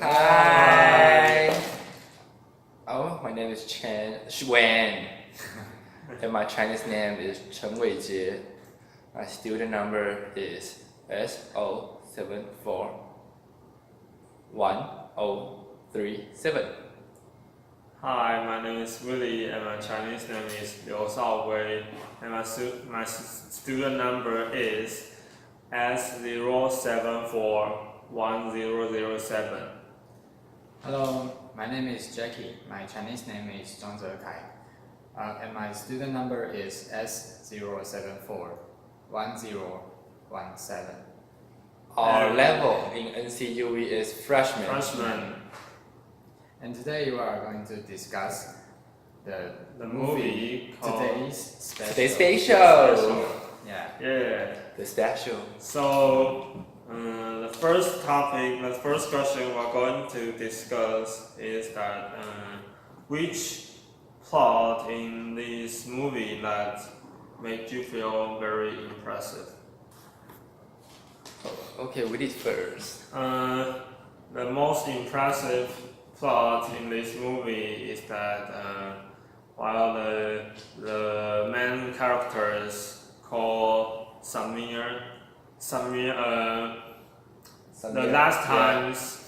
Hi. Oh, my name is Wen, and my Chinese name is Wei-chieh. My student number is SO741037. Hi, my name is Willie and my Chinese name is Wei, and my student number is S0741007. Hello, my name is Jackie. My Chinese name is Zhang Zekai. And my student number is S0741017. Our level in NCUE is freshman. And today we are going to discuss the movie called Today's Special. Today's special. Yeah. The special. So, the first question we're going to discuss is that which plot in this movie that made you feel very impressive? Okay, we did first. The most impressive plot in this movie is that while the main characters called Samir, the last times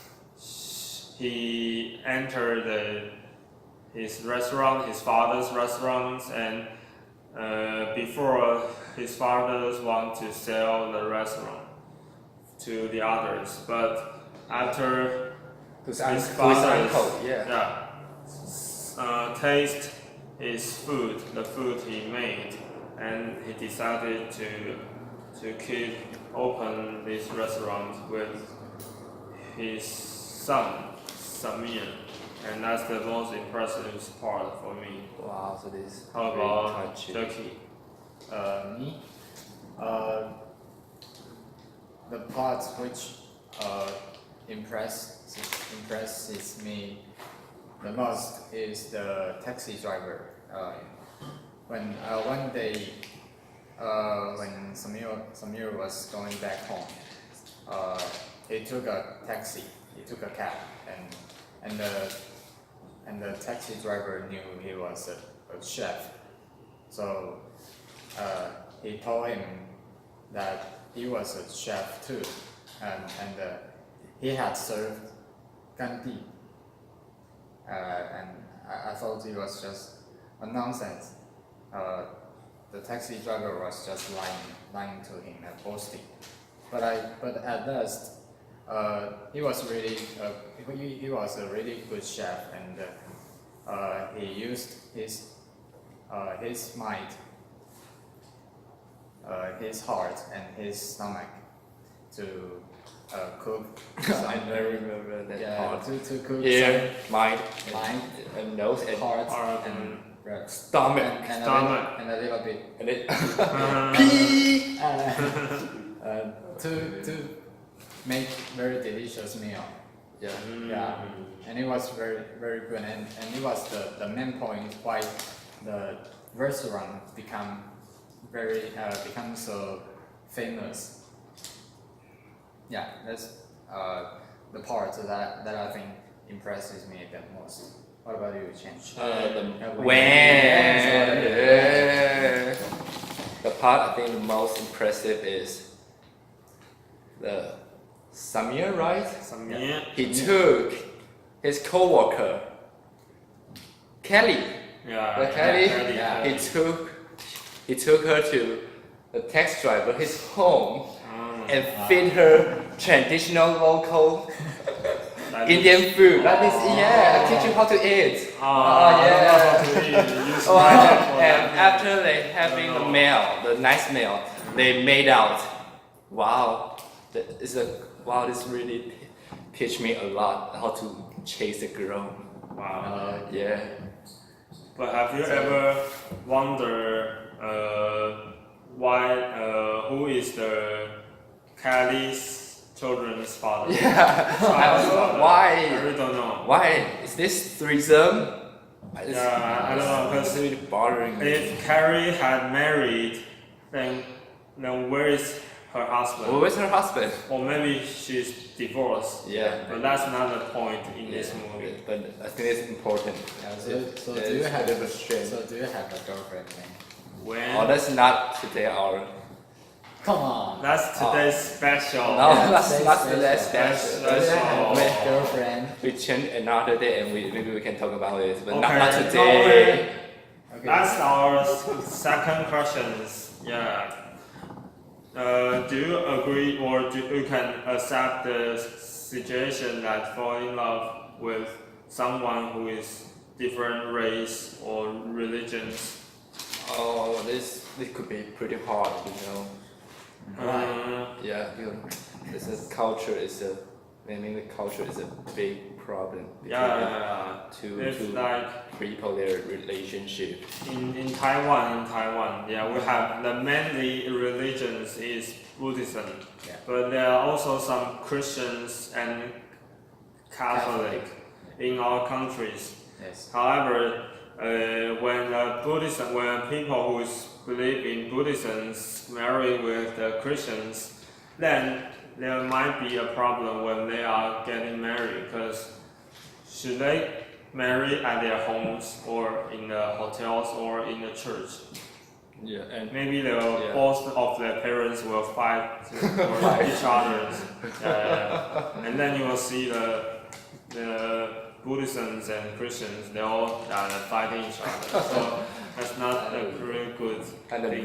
he entered his restaurant, his father's restaurant, and before his fathers want to sell the restaurant to the others, but after his father taste his food, the food he made, and he decided to keep open this restaurant with his son Samir, and that's the most impressive part for me. Wow, so this. How about Jackie? Me? The part which impresses me the most is the taxi driver. When one day, when Samir was going back home, he took a taxi. He took a cab, and the taxi driver knew he was a chef. So he told him that he was a chef too, and he had served Gandhi. And I thought it was just a nonsense. The taxi driver was just lying to him and boasting. But at last, he was really he was a really good chef, and he used his mind, his heart, and his stomach to cook. I never remember that part. To cook Ear, mind, and nose, and heart, and stomach. and a little bit. And it Pee! To make very delicious meal. Yeah, and it was very very good, and it was the main point why the restaurant become so famous. Yeah, that's the part that I think impresses me the most. What about you, Chen? The part I think the most impressive is the Samir, right? Samir. He took his co-worker Kelly. Kelly. He took her to the taxi driver his home and feed her traditional local Indian food. Like this, I teach you how to eat. And after they having the meal, the nice meal, they made out. Wow, this really teach me a lot how to chase a girl. Wow. Yeah. But have you ever wondered who is the Kelly's children's father? Why? I really don't know. Why is this threesome? I don't know, because really bothering me. if Carrie had married, then where is her husband. Where's her husband? Or maybe she's divorced. Yeah. But that's not the point in this Yeah, movie. But I think it's important. Yeah, so Yeah, do you it's have a bit of a shame. so do you have a girlfriend? Man? When Oh, that's not today our. Come on. that's today's special. No, Yeah, that's very not special. today's Very special. Do you special. have Oh. a girlfriend? We change another day and maybe we can talk about it, but not Okay, today. Okay. That's our second questions. Yeah. Do you agree or do you can accept the situation that fall in love with someone who is different race or religions? Oh, this could be pretty hard, you know. Yeah, because the culture is a. I mean, the culture is a big problem. Yeah. To It's like people their relationship. in Taiwan, yeah, we have the mainly religions is Buddhism, Yeah. but there are also some Christians and Catholic in our countries. Yes. However, when people who believe in Buddhism marry with the Christians, then there might be a problem when they are getting married, because should they marry at their homes or in the hotels or in the church? Yeah, and Maybe Yeah. both of their parents will fight for each other, and then you will see the Buddhisms and Christians, they all are fighting each other. So that's not a very good. and the things.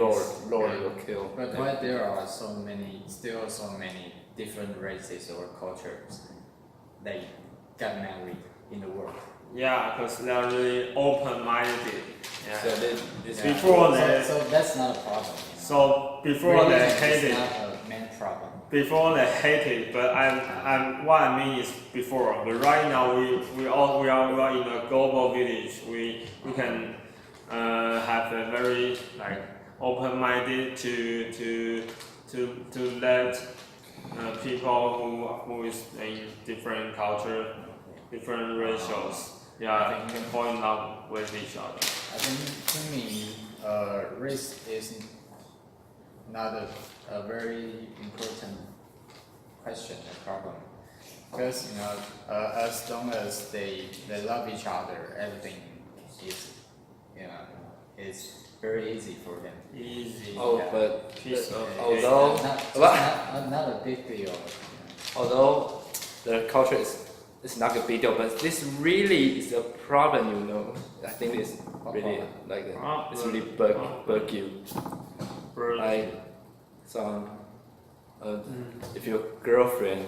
Lord will kill. But why there are still so many different races or cultures, they got married in the world. Yeah, because they are really open-minded. So Yeah. this Yeah. Before so, they- so that's not a problem. You know? So before they Religion hated, is not a main problem. before they hated, but what I mean is before. But right now we are in a global village. We can have a very like open-minded to let people who is in different culture, different racials, yeah, can fall in love with each other. I think to me, race is not a very important question or problem, because as long as they love each other, everything is is very easy for them. Easy. Oh, Yeah. but Piece of although Not a big deal. although the culture is not a big deal, but this really is a problem, you know. I think it's really like it's really bug you. Like some if your girlfriend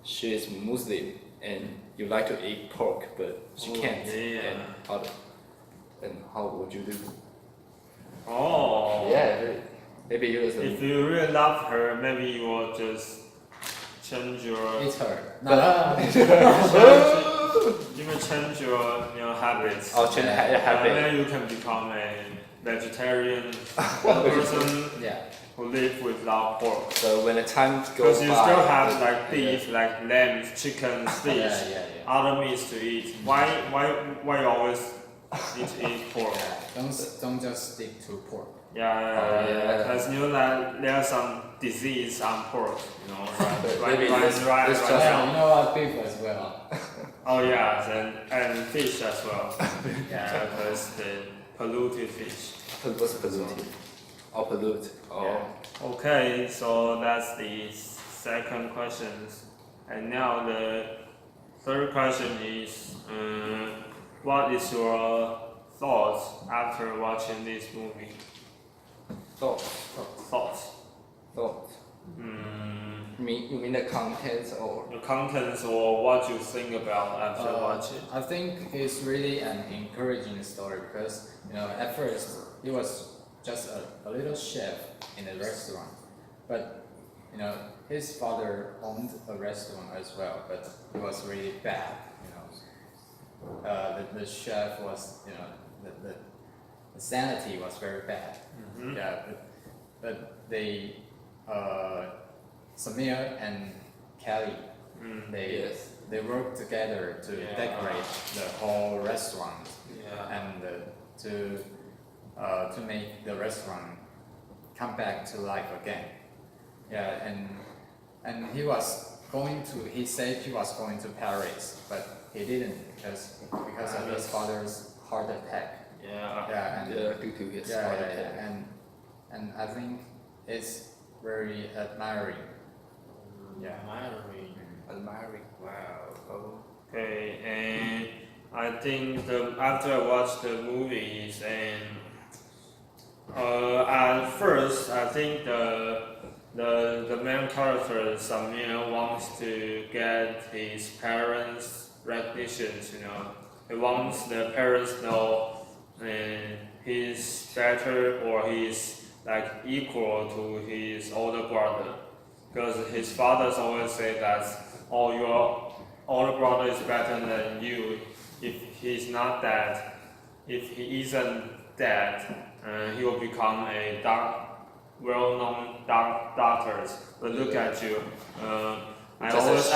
she is Muslim and you like to eat pork but she Oh, can't, yeah. and how would you do? Oh. Yeah, maybe you If you really love her, maybe you will just change your. It's her. No, You will change your habits. I'll change Yeah. your habit. Then you can become a vegetarian person yeah. who live without pork. So when the time goes Because you by, still have like beef, like lamb, chicken, fish, Yeah. other meats to eat. Why you always need to eat pork? Yeah. Don't just stick to pork. yeah. Because you know that there are some disease on pork, you know, Maybe right this just- Yeah, you now. know what, beef as well. Oh yeah, and fish as well. Yeah. Because the polluted fish. what's polluted? Or pollute? Oh. Yeah. Okay, so that's the second question. And now the third question is, what is your thoughts after watching this movie? Thought. Thoughts. You mean the contents or? The contents or what you think about after watching. I think it's really an encouraging story because at first he was just a little chef in a restaurant, but his father owned a restaurant as well, but it was really bad. The chef was the sanity was very bad. Mhm. Yeah, but they Samir and Kelly they worked together to Yeah. decorate the whole restaurant Yeah. and to make the restaurant come back to life again. Yeah, and he was going to. He said he was going to Paris, but he didn't because of his father's heart attack. Yeah. Yeah, and Yeah, due to his yeah, heart yeah, attack. yeah, and I think it's very admiring. Yeah. Admiring. Wow. Oh. Okay, and I think after I watched the movies and at first I think the main character Samir wants to get his parents' recognitions. He wants the parents to know he's better or he's like equal to his older brother, because his fathers always say that, oh, your older brother is better than you. If he's not that, if he isn't that, he will become a well-known doctor. But look at you. I Just a always shit.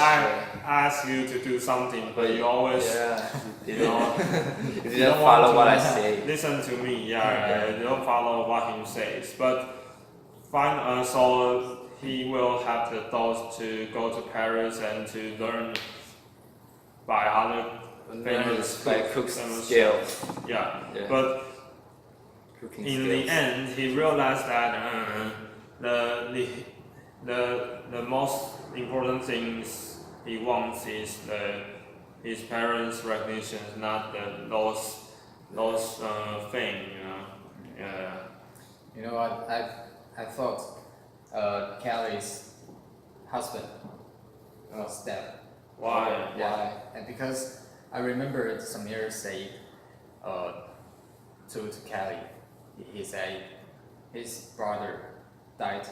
ask you to do something, but you always Yeah. you know, You you didn't don't want follow to what I say. listen to me. Yeah, you don't follow what he says. But so he will have the thoughts to go to Paris and to learn by other famous Like cook famous skills. Yeah, Yeah. but Cooking in skills. the end, he realized that the most important things he wants is his parents' recognition, not those fame. Yeah. You know what? I thought Kelly's husband was dead. Why? Yeah, and because I remember Samir said to Kelly, he said his brother died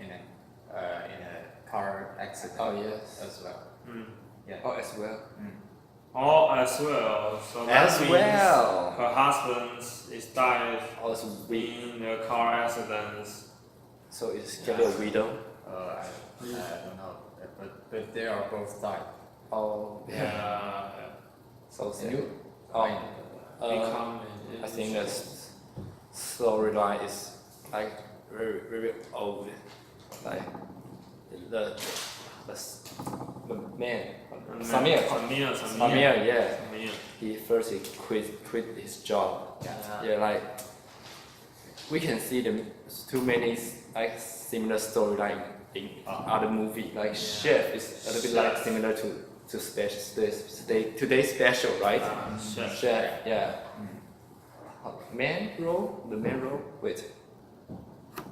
in a car accident. Oh yes. As well. Mm. Yeah. Oh, as well. Oh, as well. So that As means well. her husband is died Also we. in a car accident. So is Kelly a widow? I don't know, but they are both died. Oh Yeah. So And sad. you? Oh. Become. I think the storyline is like very old. Like the man Samir. Samir, yeah. He first quit his job. Yeah, like we can see the too many like similar storyline in other movie. Like Chef is a little bit like similar to today's special, right? Chef, yeah. The main role. Wait.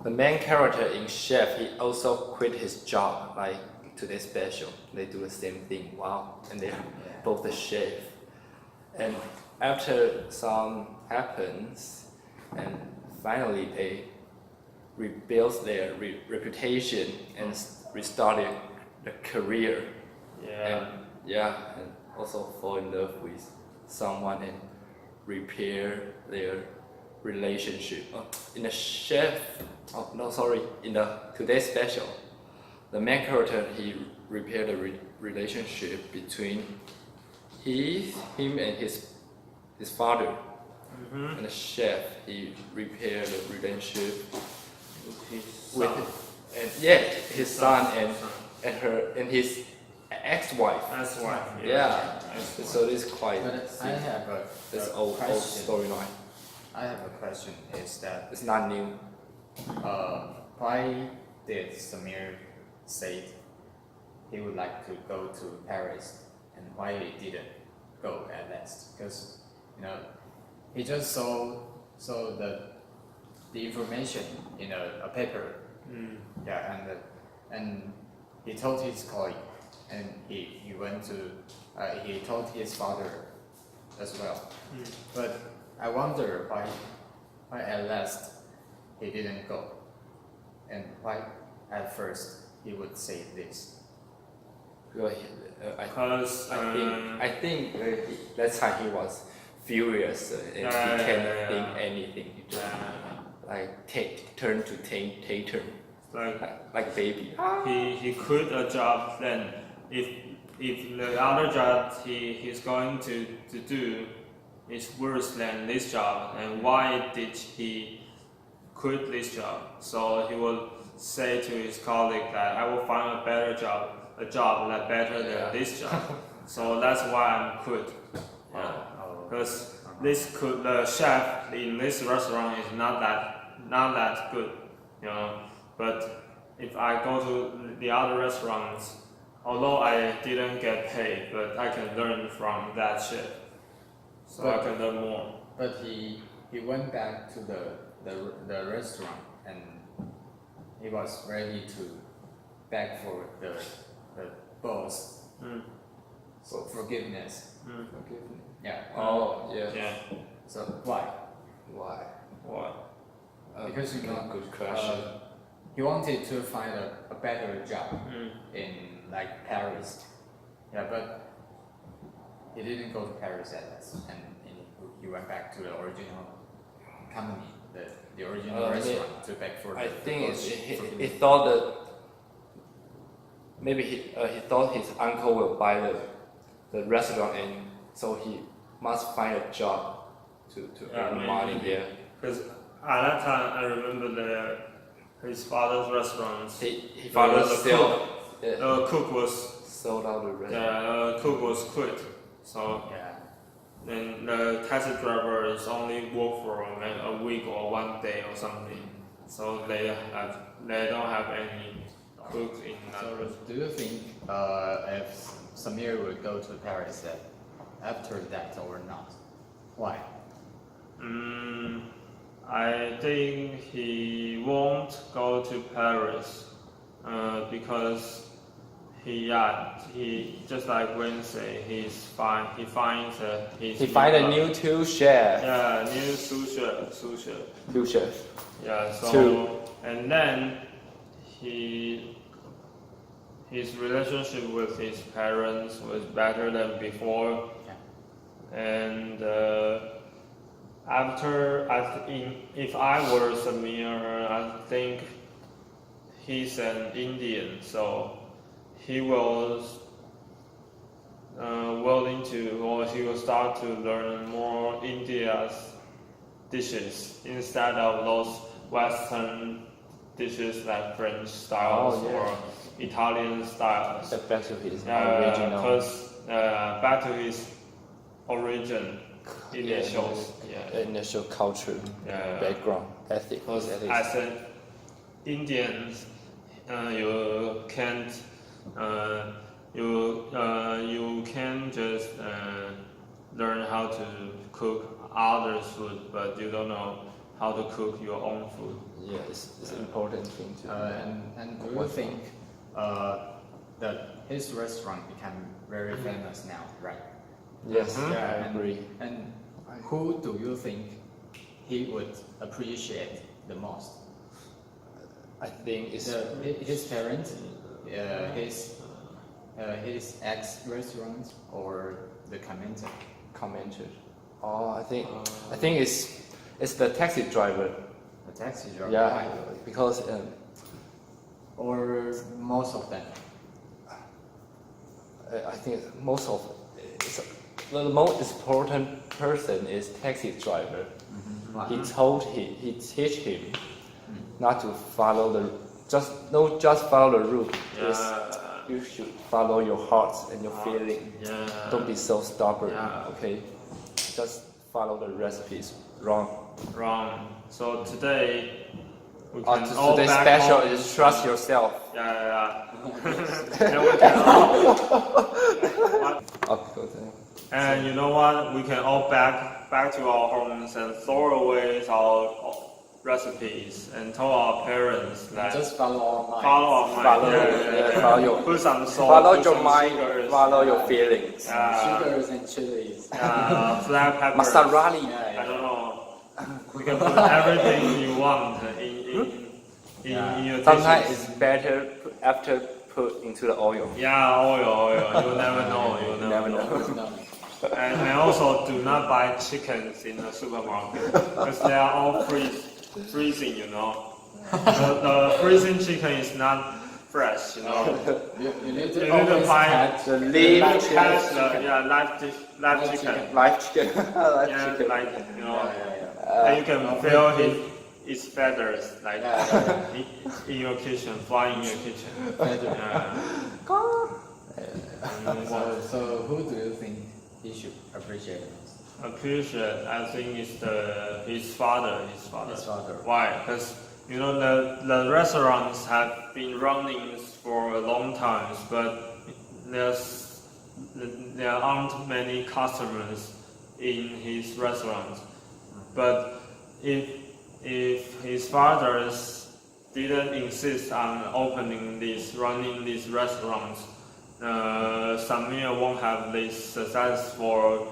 The main character in Chef, he also quit his job. Like today's special, they do the same thing. Wow, and they're both the chef. And after some happens, and finally they rebuild their reputation and restart their career. Yeah. And also fall in love with someone and repair their relationship. In the Chef, in the today's special, the main character, he repaired the relationship between him and his father. And the Chef, he repaired the relationship with his son and his ex-wife. Ex-wife. Yeah. So this is quite But I have this a old question. storyline. I have a question. Is that It's not new. why did Samir say he would like to go to Paris, and why he didn't go at last? Because he just saw the information in a paper. Yeah, and he told his colleague, and he went to he told his father as well. But I wonder why at last he didn't go, and why at first he would say this. Well, Because I think that time he was furious and he can't think anything. He just turn to tater like a baby. he quit a job. Then if the other job he's going to do is worse than this job, and why did he quit this job? So he will say to his colleague that I will find a job that better than this job. So that's why I'm quit. Yeah. Because the chef in this restaurant is not that good, you know. But if I go to the other restaurants, although I didn't get paid, but I can learn from that chef, so I can learn more. But he went back to the restaurant and he was ready to beg for the boss for forgiveness. Forgiveness. Yeah. Oh, yeah. Yeah. So why? Why? Why? Because you know, good question. he wanted to find a better job in like Paris. Yeah, but he didn't go to Paris at last, and he went back to the original company, the original restaurant to beg for. I think boss he thought that maybe he thought his uncle will buy the restaurant, and so he must find a job to earn money. Yeah. Because at that time, I remember his father's restaurant. His father the cook was sold out the restaurant. the cook was quit. So Yeah. then the taxi driver is only work for like a week or 1 day or something. So they don't have any cook in that restaurant. Do you think if Samir would go to Paris after that or not? Why? I think he won't go to Paris because he just like Wednesday, he finds a new two chef. Yeah, new sous chef. Two chef. Yeah, so Two. and then his relationship with his parents was better than before. Yeah. And if I were Samir, I think he's an Indian, so he was he will start to learn more India's dishes instead of those Western dishes like French styles or Italian styles. Back to his original. Because back to his origin, Initial culture, background, ethics. Because as an Indian, you can't just learn how to cook others' food, but you don't know how to cook your own food. Yeah, it's an important thing to. And do you think that his restaurant became very famous now, right? Yes, Yeah, I agree. And who do you think he would appreciate the most? I think it's His parents, his ex-restaurant, or the commented. Oh, I think it's the taxi driver. The taxi driver. Yeah, Why? because Or most of them. I think most of the most important person is taxi driver. Why? He teach him not to follow just follow the route. You should follow your heart and your feeling. Yeah. Don't be so stubborn. Yeah. Okay, just follow the recipes. Wrong. So today we can all today's back special home. is trust yourself. Yeah. And we can all, and you know what? We can all back to our homes and throw away our recipes and tell our parents that Just follow our mind. Follow your Put some salt. follow put your some mind. sugars, Follow your feelings. Sugars and chilies. Black pepper. Mozzarella. I don't know. We can put everything you want in your dishes. Sometimes it's better after put into the oil. Yeah, oil. You'll never know. You'll never know. No. And also do not buy chickens in the supermarket because they are all freezing, you know. The freezing chicken is not fresh, you know. You need You to need to always buy catch The live live live chicken. live chicken. Live Yeah, chicken. like you know, Yeah. and you can feel its feathers like in your kitchen, flying in your kitchen. Yeah. So who do you think he should appreciate most? Appreciate, I think it's his father. His father. Why? Because you know the restaurants have been running for a long time, but there aren't many customers in his restaurant. But if his father didn't insist on running these restaurants, Samir won't have this successful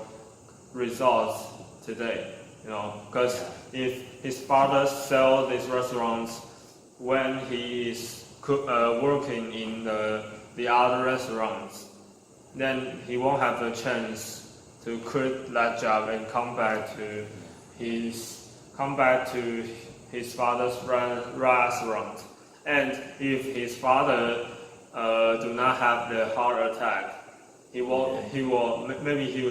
results today. You know, because if his father sells these restaurants when he is working in the other restaurants, then he won't have the chance to quit that job and come back to his father's restaurant. And if his father do not have the heart attack, he will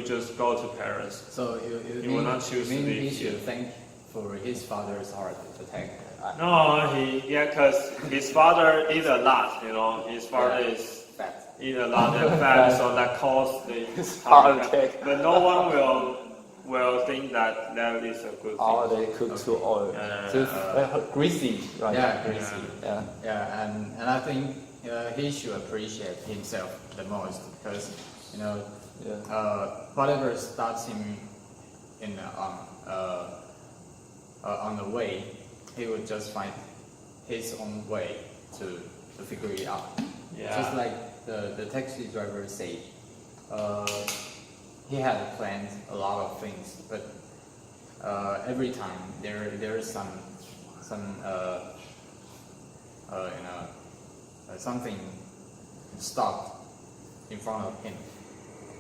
just go to Paris. So he will not choose to live he here. should thank for his father's heart attack. No, because his father eat a lot. You know, his father is fat. Eat a lot of fat, so that causes the heart attack. But no one will think that is a good thing. Oh, they cook too oil. Greasy, right? Yeah, greasy. Yeah. Yeah, and I think he should appreciate himself the most because you know whatever starts him in on the way, he would just find his own way to figure it out. Yeah. Just like the taxi driver said, he had planned a lot of things, but every time there is some something stopped in front of him,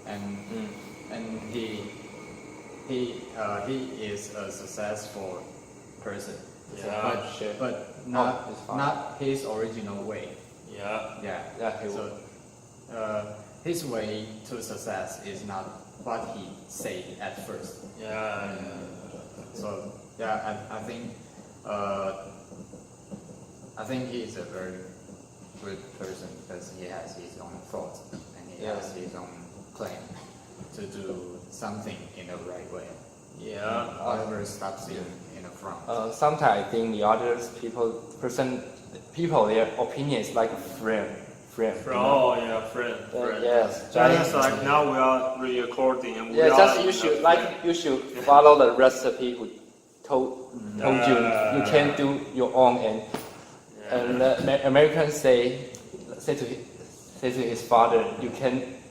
and he is a successful person. Yeah, but not his original way. Yeah. So his way to success is not what he said at first. Yeah. So I think he is a very good person because he has his own thoughts and he has his own plan to do something in the right way. Yeah. Whatever stops in the front. Sometimes I think the others people, their opinion is like a friend. Oh yeah, friend. Yes. Just like now we are re-recording and we are. Just you should follow the recipe who told you can do your own and the Americans say to his father,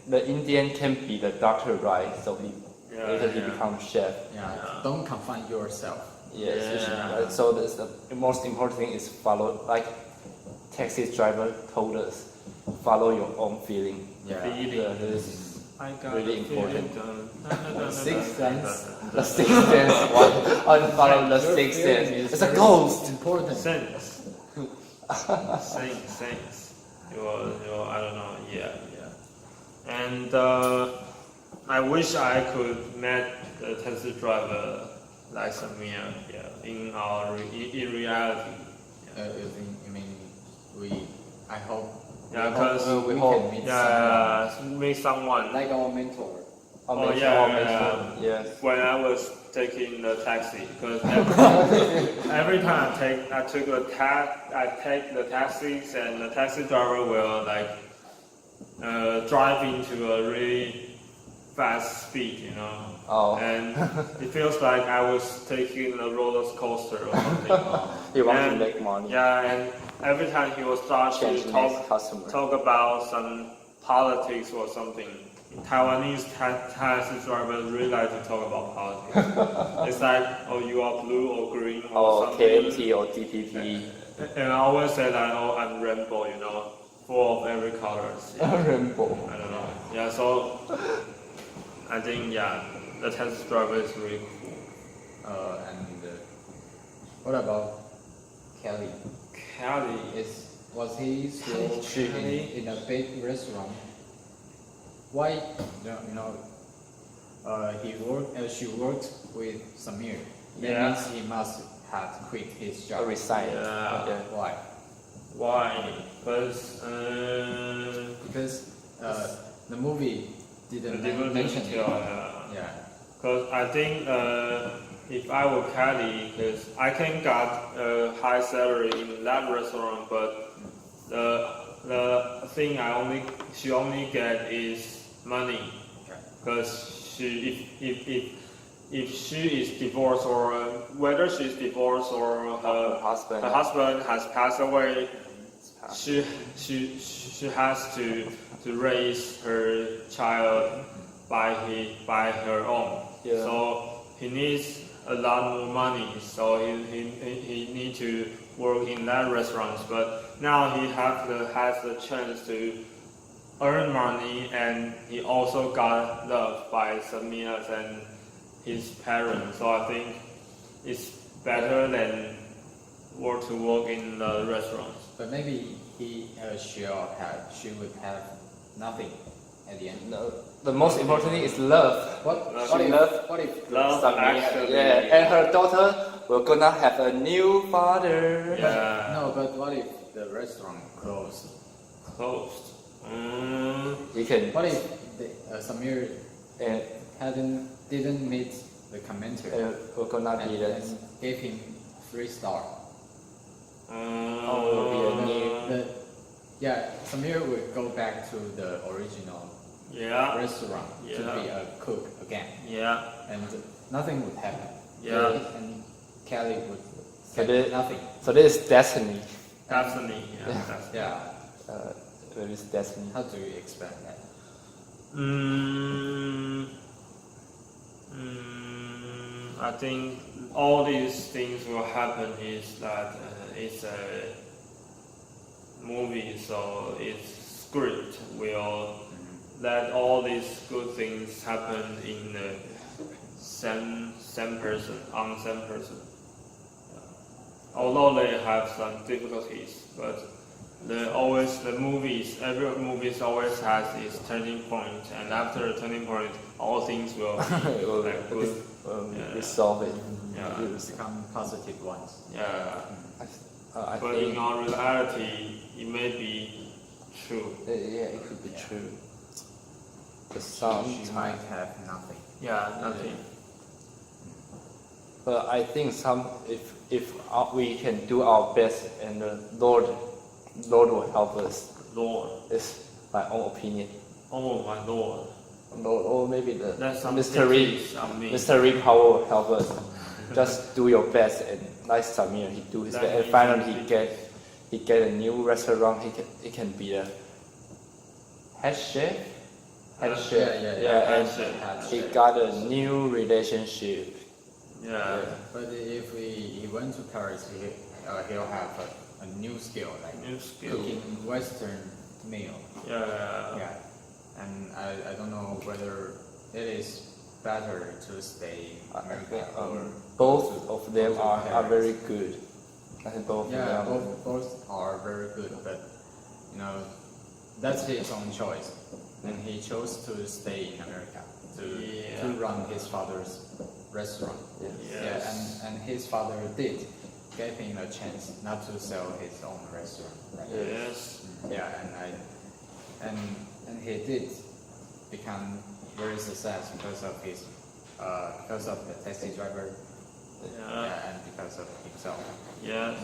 the Indian can be the doctor, right? So later he becomes chef. Don't confine yourself. Yes. So the most important thing is follow, like taxi driver told us, follow your own feeling. That is really important. The sixth sense. The sixth sense. Follow the sixth sense. It's a ghost. Important. Sense. I don't know. Yeah. And I wish I could meet the taxi driver like Samir. In reality. You mean I hope. Because we can meet someone. Like our mentor. Yes. When I was taking the taxi, because every time I take the taxis, and the taxi driver will drive into a really fast speed, you know. And it feels like I was taking a roller coaster or something. He wants to make money. And every time he will start to talk about some politics or something. Taiwanese taxi drivers really like to talk about politics. It's like, you are blue or green or something. KMT or DPP. And I always say that, I'm rainbow, you know, full of every colors. Rainbow. I don't know. So I think, the taxi driver is really cool. And what about Kelly? Kelly was he still in a big restaurant? Why, she worked with Samir. That means he must had quit his job. Resign. Yeah. Why? Why? Because the movie didn't mention it. Yeah. Because I think if I were Kelly, because I can get a high salary in that restaurant, but the thing she only get is money. Because if she is divorced or whether she's divorced or her husband has passed away, she has to raise her child by her own. Yeah. So he needs a lot more money. So he need to work in that restaurant. But now he has the chance to earn money, and he also got loved by Samir and his parents. So I think it's better than to work in the restaurant. But maybe she would have nothing at the end. No, the most important thing is love. What if Love actually. Yeah, and her daughter will gonna have a new father. Yeah. No, but what if the restaurant closed? Closed. You can. What if Samir And didn't meet the commenter we're gonna be the. and gave him 3 stars? Will be a new. Samir would go back to the original restaurant to be a cook again, Yeah. and nothing would happen. Yeah. And Kelly would So get nothing. So this is destiny. Destiny. Yeah. Destiny. Yeah. It is destiny. How do you explain that? I think all these things will happen is that it's a movie, so its script will let all these good things happen in the same person, on same person. Although they have some difficulties, but every movies always has its turning point, and after the turning point, all things will be like good. Resolve it. Yeah. Become positive ones. Yeah. I But think. in our reality, it may be true. Yeah, it could be true. But She might have nothing. Yeah, nothing. But I think if we can do our best, and the Lord will help us. Lord. It's my own opinion. Oh my Lord. Lord, or maybe the That's some mystery on me. mystery power will help us. Just do your best, and like Samir, he do his That best, and is finally something. he get a new restaurant. He can be a head chef. Head chef. Yeah, and chef. he got a new relationship. Yeah. But if he went to Paris, he'll have a new skill, like New skill. cooking Western meal. Yeah. Yeah, and I don't know whether it is better to stay in America or Both of them go to are Paris. very good. I think both Yeah, of them. both are very good, but that's his own choice, and he chose to stay in America to run his father's restaurant. Yes. Yes. And his father did gave him a chance not to sell his own restaurant. Right? Yes. Yeah, and he did become very successful because of the taxi driver. Yeah. And because of himself. Yeah.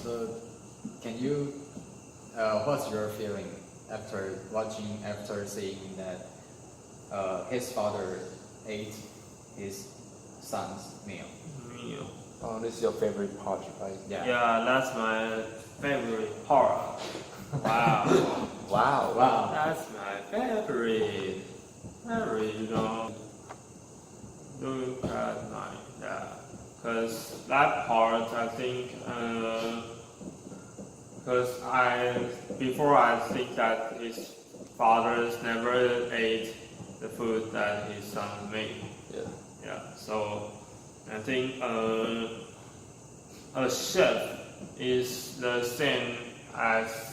So, can you? What's your feeling after seeing that his father ate his son's meal? Meal. Oh, this is your favorite part, right? Yeah, that's my favorite part. Wow. Wow. That's my favorite. Look at mine. Yeah. Because that part, I think, before I think that his fathers never ate the food that his son made. Yeah. Yeah. So I think a chef is the same as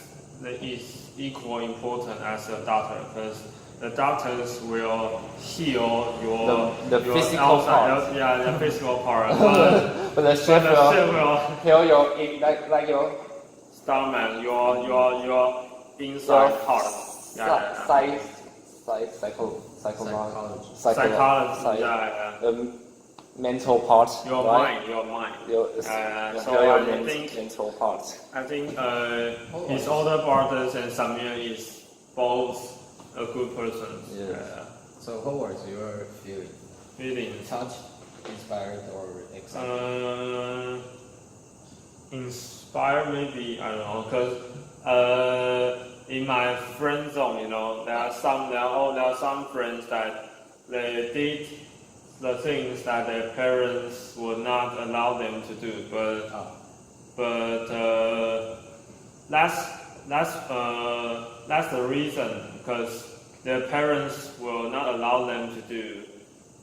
is equal important as a doctor, because the doctors will heal The your physical outside, part. Yeah, the physical part. but the chef But the chef will will heal your like your stomach, your inside part. Psychology. Psychology. Yeah. The mental part. Your right? mind, your mind. So So your I think mental part. I think his older brothers and Samir is both a good person. Yeah. So what was your feeling? Feelings. Touched, inspired, or excited? Inspired maybe, I don't know, because in my friend zone, you know, there are some friends that they did the things that their parents would not allow them to do, but that's the reason, because their parents will not allow them to do,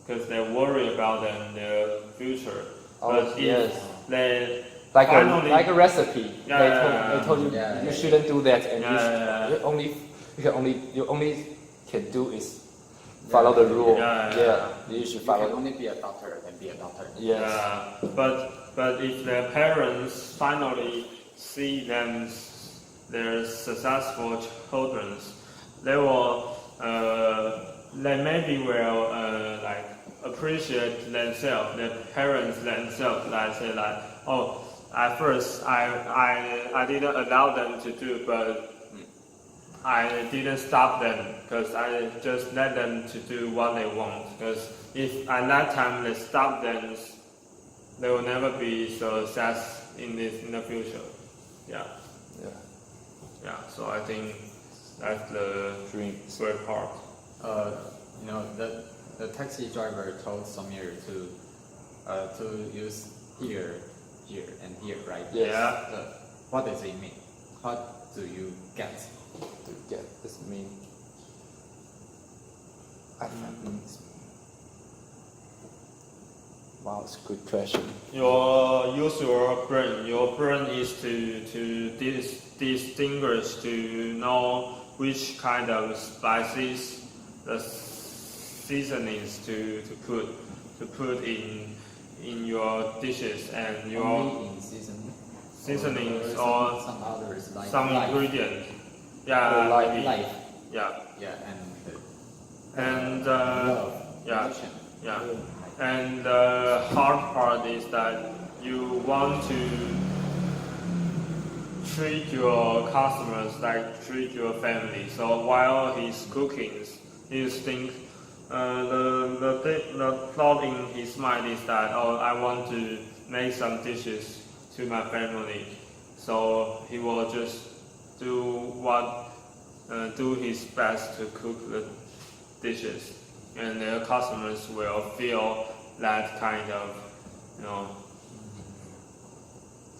because they worry about them, their future. But if they finally, like a recipe. Yeah, they told you yeah, you yeah. shouldn't do that, and Yeah, you only can do is follow the rule. Yeah. You should You follow. can only be a doctor and be a doctor. Yes. but if their parents finally see them their successful children, they will they maybe will like appreciate themselves, their parents themselves. Like say like, oh, at first I didn't allow them to do, but I didn't stop them, because I just let them to do what they want. Because if at that time they stop them, they will never be success in the future. Yeah. So I think that's the great part. You know, the taxi driver told Samir to use here, and here, right? Yes. Yeah. What does it mean? What do you get? To get this mean. Wow, it's a good question. Use your brain. Your brain is to distinguish, to know which kind of spices, the seasonings to put in your dishes, and your Only in seasonings or some others like some life. ingredients. Life. And love. yeah. Passion. Yeah. And the hard part is that you want to treat your customers like treat your family. So while he's cooking, he thinks the thought in his mind is that, oh, I want to make some dishes to my family. So he will just do his best to cook the dishes, and the customers will feel that kind of,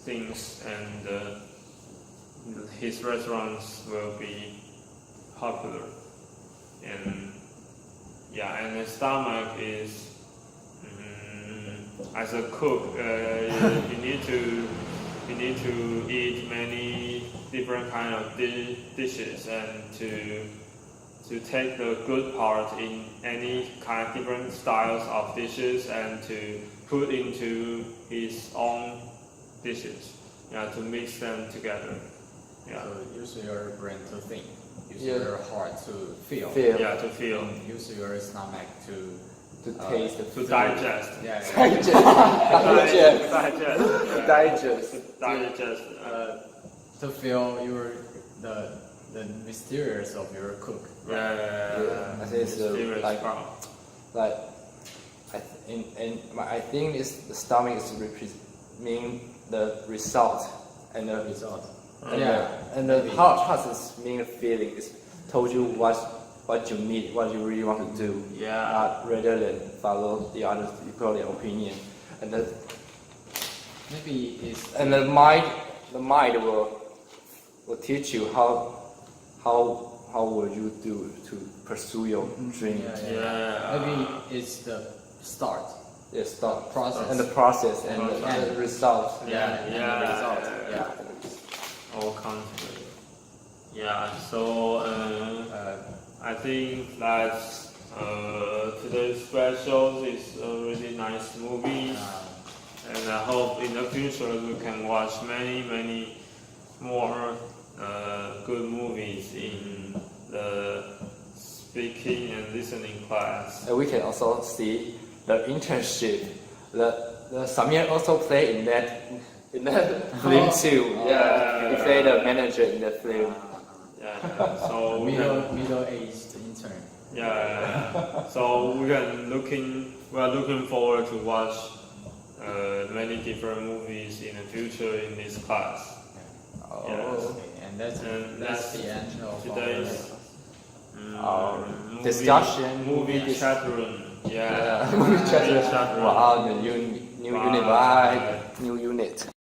things, and his restaurants will be popular. And and the stomach is, as a cook, you need to eat many different kind of dishes, and to take the good part in any kind of different styles of dishes, and to put into his own dishes, to mix them together. So use your brain to think. Use Yeah. your heart to feel. To feel, And use your stomach to taste the to food. digest. Digest. To feel the mysterious of your cook. I think it's Mysterious like part. I think the stomach is mean the result, and the Result. and the heart is mean the feeling. It's told you what you need, what you really want to do, rather than follow the other people's opinion. And Maybe it's the mind will teach you how will you do to pursue your dream. Maybe it's the start. The start Process. and the process and Process. the result. And the result. All comes together. So I think that today's special is a really nice movie. And I hope in the future we can watch many more good movies in the speaking and listening class. And we can also see the internship. The Samir also played in that film too. Yeah, he played the manager in the film. Yeah, so we can, middle-aged intern. yeah, so we are looking forward to watch many different movies in the future in this class. Oh. Yes. Okay, and that's the end of today's discussion. movie chat room. Yeah, Movie chat room. chat room. Wow, the new unit. Bye. New unit.